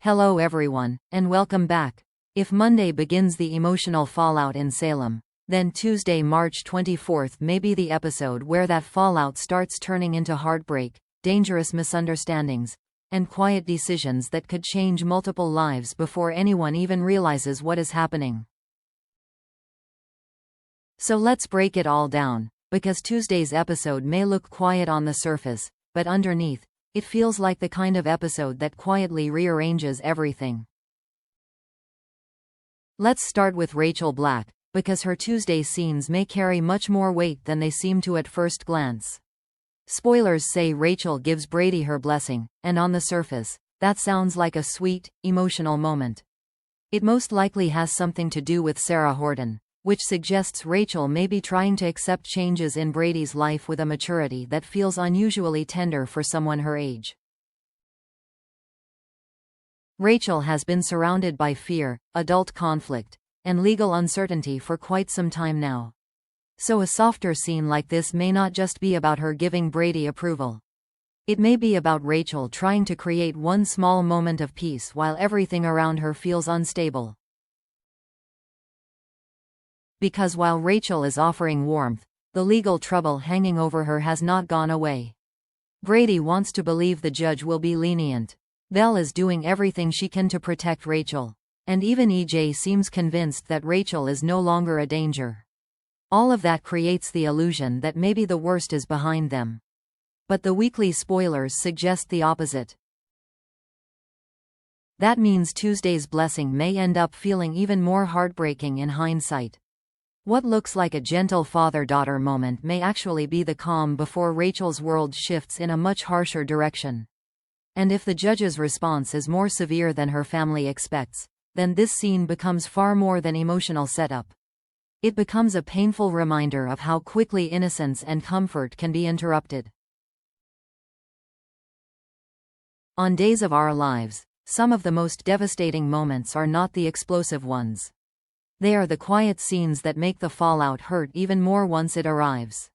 Hello everyone, and welcome back. If Monday begins the emotional fallout in Salem, then Tuesday, March 24th may be the episode where that fallout starts turning into heartbreak, dangerous misunderstandings, and quiet decisions that could change multiple lives before anyone even realizes what is happening. So let's break it all down, because Tuesday's episode may look quiet on the surface, but underneath, it feels like the kind of episode that quietly rearranges everything. Let's start with Rachel Black, because her Tuesday scenes may carry much more weight than they seem to at first glance. Spoilers say Rachel gives Brady her blessing, and on the surface, that sounds like a sweet, emotional moment. It most likely has something to do with Sarah Horton, which suggests Rachel may be trying to accept changes in Brady's life with a maturity that feels unusually tender for someone her age. Rachel has been surrounded by fear, adult conflict, and legal uncertainty for quite some time now. So a softer scene like this may not just be about her giving Brady approval. It may be about Rachel trying to create one small moment of peace while everything around her feels unstable. Because while Rachel is offering warmth, the legal trouble hanging over her has not gone away. Brady wants to believe the judge will be lenient. Belle is doing everything she can to protect Rachel. And even EJ seems convinced that Rachel is no longer a danger. All of that creates the illusion that maybe the worst is behind them. But the weekly spoilers suggest the opposite. That means Tuesday's blessing may end up feeling even more heartbreaking in hindsight. What looks like a gentle father-daughter moment may actually be the calm before Rachel's world shifts in a much harsher direction. And if the judge's response is more severe than her family expects, then this scene becomes far more than emotional setup. It becomes a painful reminder of how quickly innocence and comfort can be interrupted. On Days of Our Lives, some of the most devastating moments are not the explosive ones. They are the quiet scenes that make the fallout hurt even more once it arrives.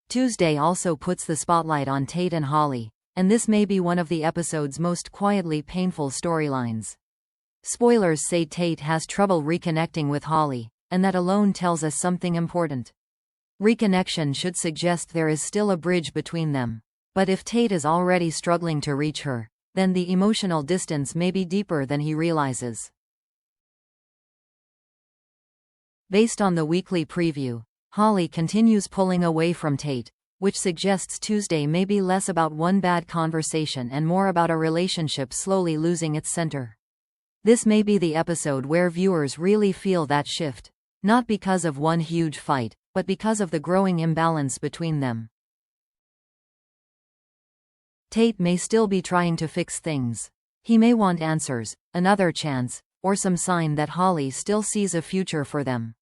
Tuesday also puts the spotlight on Tate and Holly, and this may be one of the episode's most quietly painful storylines. Spoilers say Tate has trouble reconnecting with Holly, and that alone tells us something important. Reconnection should suggest there is still a bridge between them. But if Tate is already struggling to reach her, then the emotional distance may be deeper than he realizes. Based on the weekly preview, Holly continues pulling away from Tate, which suggests Tuesday may be less about one bad conversation and more about a relationship slowly losing its center. This may be the episode where viewers really feel that shift, not because of one huge fight, but because of the growing imbalance between them. Tate may still be trying to fix things. He may want answers, another chance, or some sign that Holly still sees a future for them.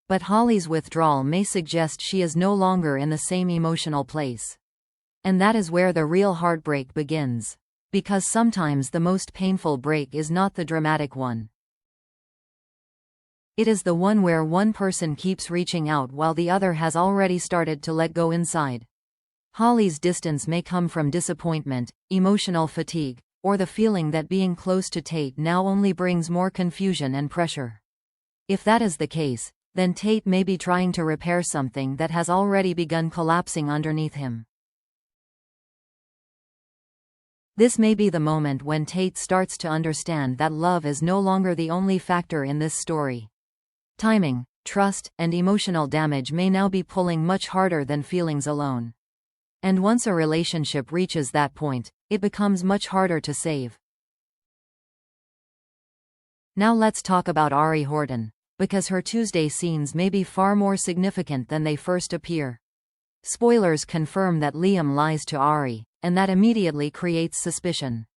But Holly's withdrawal may suggest she is no longer in the same emotional place. And that is where the real heartbreak begins. Because sometimes the most painful break is not the dramatic one. It is the one where one person keeps reaching out while the other has already started to let go inside. Holly's distance may come from disappointment, emotional fatigue, or the feeling that being close to Tate now only brings more confusion and pressure. If that is the case, then Tate may be trying to repair something that has already begun collapsing underneath him. This may be the moment when Tate starts to understand that love is no longer the only factor in this story. Timing, trust, and emotional damage may now be pulling much harder than feelings alone. And once a relationship reaches that point, it becomes much harder to save. Now let's talk about Ari Horton, because her Tuesday scenes may be far more significant than they first appear. Spoilers confirm that Liam lies to Ari, and that immediately creates suspicion.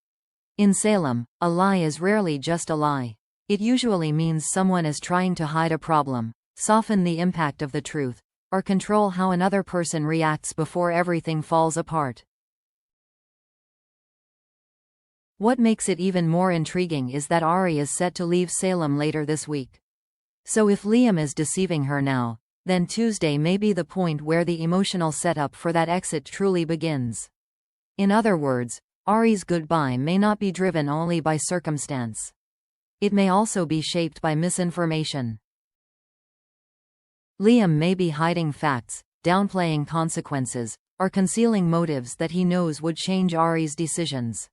In Salem, a lie is rarely just a lie. It usually means someone is trying to hide a problem, soften the impact of the truth, or control how another person reacts before everything falls apart. What makes it even more intriguing is that Ari is set to leave Salem later this week. So if Liam is deceiving her now, then Tuesday may be the point where the emotional setup for that exit truly begins. In other words, Ari's goodbye may not be driven only by circumstance. It may also be shaped by misinformation. Liam may be hiding facts, downplaying consequences, or concealing motives that he knows would change Ari's decisions.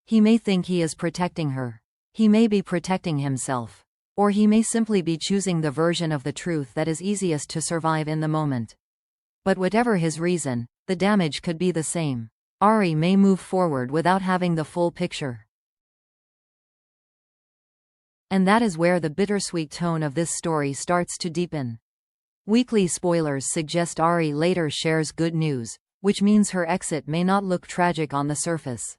He may think he is protecting her. He may be protecting himself. Or he may simply be choosing the version of the truth that is easiest to survive in the moment. But whatever his reason, the damage could be the same. Ari may move forward without having the full picture. And that is where the bittersweet tone of this story starts to deepen. Weekly spoilers suggest Ari later shares good news, which means her exit may not look tragic on the surface.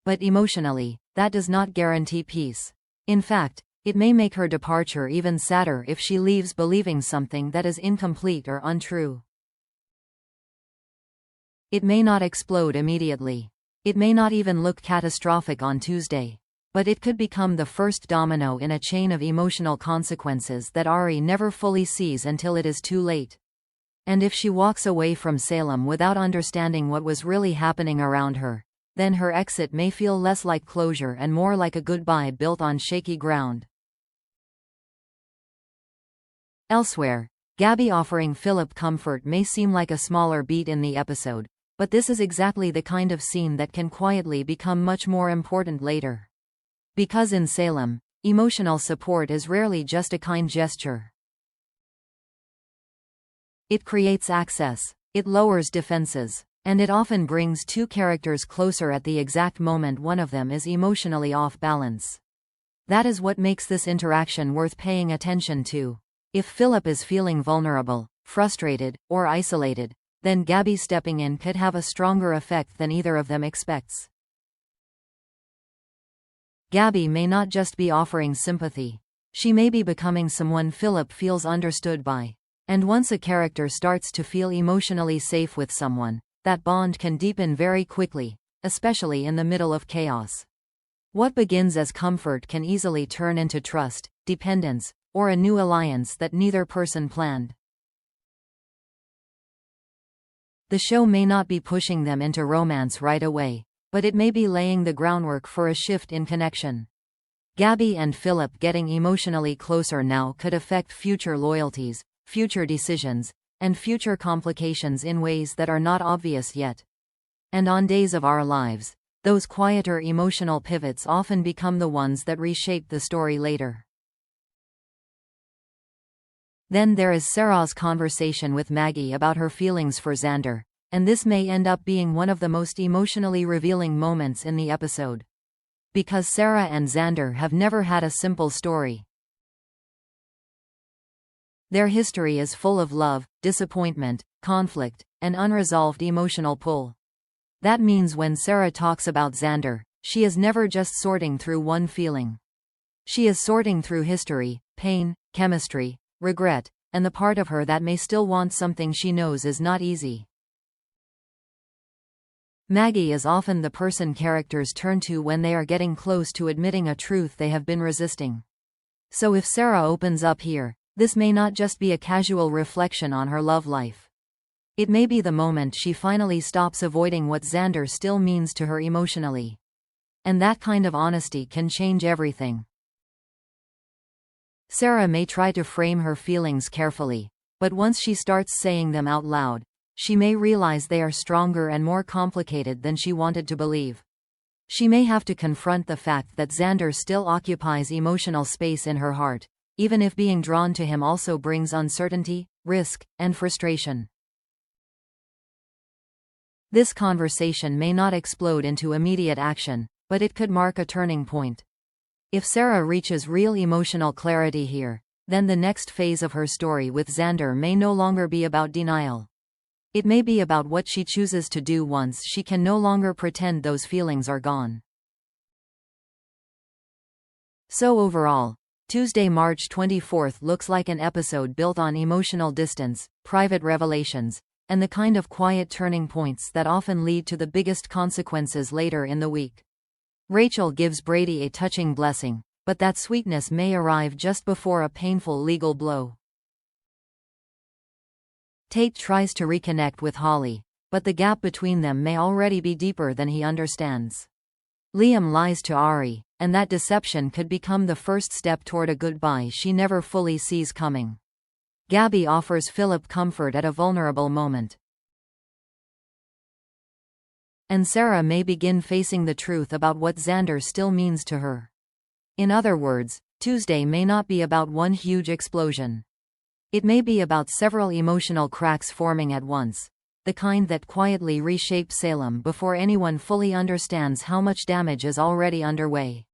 But emotionally, that does not guarantee peace. In fact, it may make her departure even sadder if she leaves believing something that is incomplete or untrue. It may not explode immediately. It may not even look catastrophic on Tuesday. But it could become the first domino in a chain of emotional consequences that Ari never fully sees until it is too late. And if she walks away from Salem without understanding what was really happening around her, then her exit may feel less like closure and more like a goodbye built on shaky ground. Elsewhere, Gabby offering Philip comfort may seem like a smaller beat in the episode, but this is exactly the kind of scene that can quietly become much more important later. Because in Salem, emotional support is rarely just a kind gesture. It creates access, it lowers defenses, and it often brings two characters closer at the exact moment one of them is emotionally off balance. That is what makes this interaction worth paying attention to. If Philip is feeling vulnerable, frustrated, or isolated, then Gabby stepping in could have a stronger effect than either of them expects. Gabby may not just be offering sympathy. She may be becoming someone Philip feels understood by. And once a character starts to feel emotionally safe with someone, that bond can deepen very quickly, especially in the middle of chaos. What begins as comfort can easily turn into trust, dependence, or a new alliance that neither person planned. The show may not be pushing them into romance right away, but it may be laying the groundwork for a shift in connection. Gabby and Philip getting emotionally closer now could affect future loyalties, future decisions, and future complications in ways that are not obvious yet. And on days of our lives, those quieter emotional pivots often become the ones that reshape the story later. Then there is Sarah's conversation with Maggie about her feelings for Xander, and this may end up being one of the most emotionally revealing moments in the episode. Because Sarah and Xander have never had a simple story. Their history is full of love, disappointment, conflict, and unresolved emotional pull. That means when Sarah talks about Xander, she is never just sorting through one feeling. She is sorting through history, pain, chemistry, regret, and the part of her that may still want something she knows is not easy. Maggie is often the person characters turn to when they are getting close to admitting a truth they have been resisting. So if Sarah opens up here, this may not just be a casual reflection on her love life. It may be the moment she finally stops avoiding what Xander still means to her emotionally. And that kind of honesty can change everything. Sarah may try to frame her feelings carefully, but once she starts saying them out loud, she may realize they are stronger and more complicated than she wanted to believe. She may have to confront the fact that Xander still occupies emotional space in her heart, even if being drawn to him also brings uncertainty, risk, and frustration. This conversation may not explode into immediate action, but it could mark a turning point. If Sarah reaches real emotional clarity here, then the next phase of her story with Xander may no longer be about denial. It may be about what she chooses to do once she can no longer pretend those feelings are gone. So overall, Tuesday, March 24th looks like an episode built on emotional distance, private revelations, and the kind of quiet turning points that often lead to the biggest consequences later in the week. Rachel gives Brady a touching blessing, but that sweetness may arrive just before a painful legal blow. Tate tries to reconnect with Holly, but the gap between them may already be deeper than he understands. Liam lies to Ari, and that deception could become the first step toward a goodbye she never fully sees coming. Gabby offers Philip comfort at a vulnerable moment. And Sarah may begin facing the truth about what Xander still means to her. In other words, Tuesday may not be about one huge explosion. It may be about several emotional cracks forming at once, the kind that quietly reshape Salem before anyone fully understands how much damage is already underway.